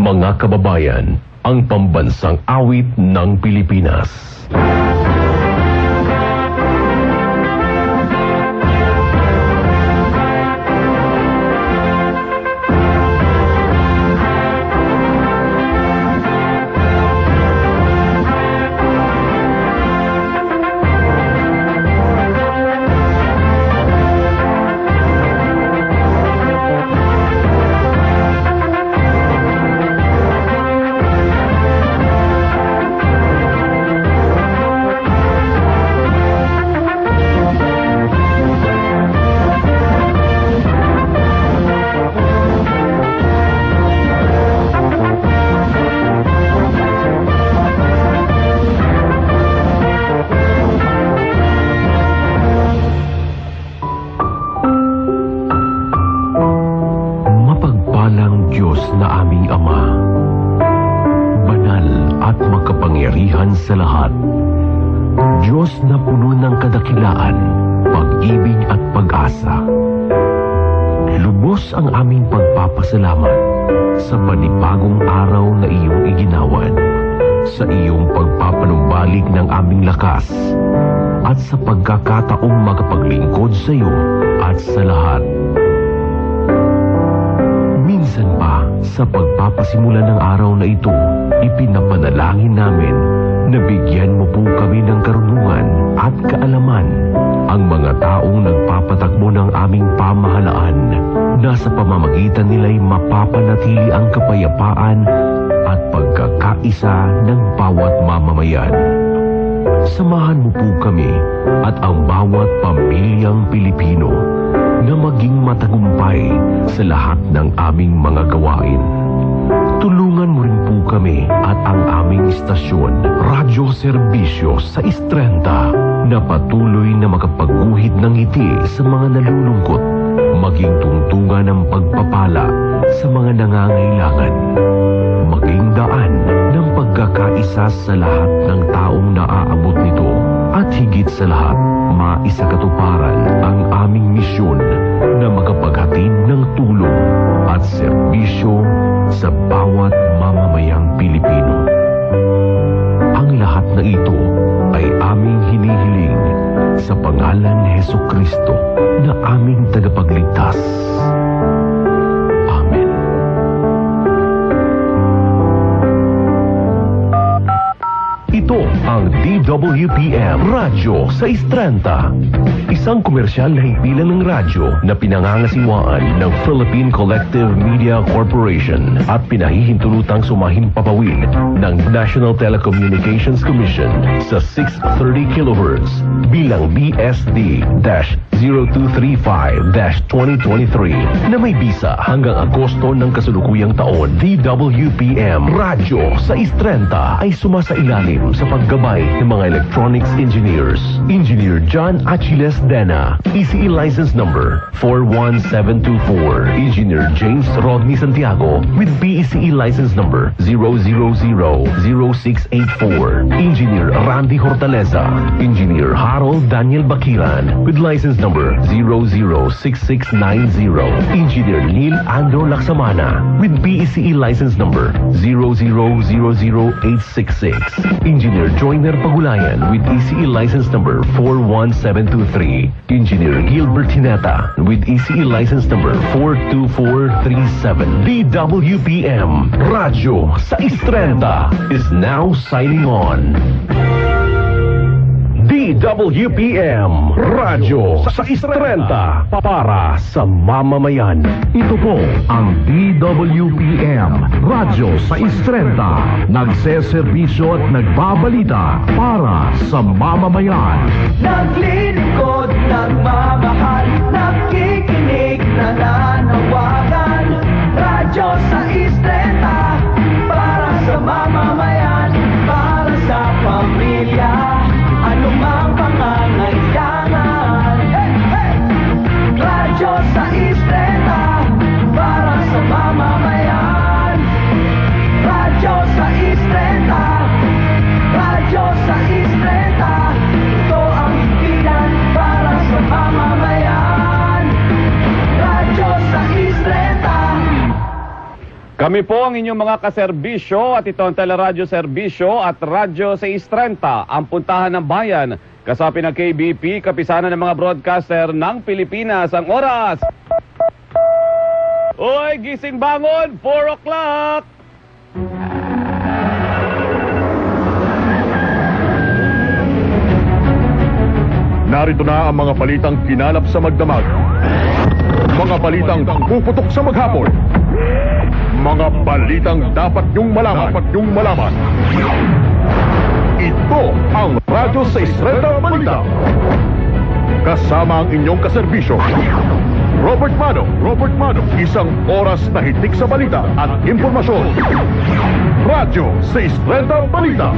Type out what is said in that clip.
Mga kababayan, ang pambansang awit ng Pilipinas. Na aming Ama, banal at makapangyarihan sa lahat, Diyos na puno ng kadakilaan, pag-ibig at pag-asa. Lubos ang aming pagpapasalamat sa panibagong araw na iyong iginawan, sa iyong pagpapanumbalik ng aming lakas, at sa pagkakataong makapaglingkod sa iyo at sa lahat. Minsan pa, sa pagpapasimula ng araw na ito, ipinapanalangin namin na bigyan mo po kami ng karunungan at kaalaman ang mga taong nagpapatakbo ng aming pamahalaan na sa pamamagitan nila'y mapapanatili ang kapayapaan at pagkakaisa ng bawat mamamayan. Samahan mo po kami at ang bawat pamilyang Pilipino na maging matagumpay sa lahat ng aming mga gawain. Tulungan mo rin po kami at ang aming istasyon, Radyo Serbisyo sa 630 na patuloy na makapagguhit ng ngiti sa mga nalulungkot, maging tungtungan ng pagpapala sa mga nangangailangan, maging daan ng pagkakaisa sa lahat ng taong naaabot nito, at higit sa lahat, maisakatuparan ang aming misyon na makapaghatid ng tulong at serbisyo sa bawat mamamayang Pilipino. Ang lahat na ito ay aming hinihiling sa pangalan ni Hesukristo na aming tagapagligtas. Amen. Ito ang DWPM Radyo sa 630. Isang komersyal na himpilan ng radyo na pinangangasiwaan ng Philippine Collective Media Corporation at pinahihintulutang sumahimpapawid ng National Telecommunications Commission sa 630 kHz bilang BSD-0235-2023 na may bisa hanggang Agosto ng kasalukuyang taon. DWPM Radyo sa 630 ay sumasailalim sa paggabay ng mga electronics engineers. Engineer John Achilles Dena, ECE license number 41724. Engineer James Rodney Santiago with BECE license number 0000684. Engineer Randy Hortaleza. Engineer Harold Daniel Bakiran with license number 006690. Engineer Neil Andro Laksamana with BECE license number 0000866. Engineer Joyner Pagulayan with ECE license number 41723. Engineer Gilbert Hineta with ECE license number 42437. DWPM Radyo sa 630 is now signing on. DWPM Radyo sa 630 para sa mamamayan. Ito po ang DWPM Radyo sa 630, nagseserbisyo at nagbabalita para sa mamamayan. Naglilingkod, nagmamahal, nakikinig, nananawagan. Radyo sa 630 para sa mamamayan, para sa pamilya. Anumang pangangailangan, hey, hey! Radyo sa 630 para sa mamamayan. Radyo sa 630, radyo sa 630. Ito ang himpilan para sa mamamayan. Radyo sa 630. Kami po ang inyong mga kaserbisyo at ito ang Teleradyo Serbisyo at Radyo 630, ang puntahan ng bayan. Kasapi ng KBP, kapisanan ng mga broadcaster ng Pilipinas. Ang oras! Uy, gising bangon! 4 o'clock! Narito na ang mga balitang kinalap sa magdamag. Mga balitang puputok sa maghapon. Mga balitang dapat niyong malaman. Ito ang Radyo 630 Balita. Kasama ang inyong kaserbisyo, Robert Mano, isang oras na hitik sa balita at impormasyon. Radyo 630 Balita.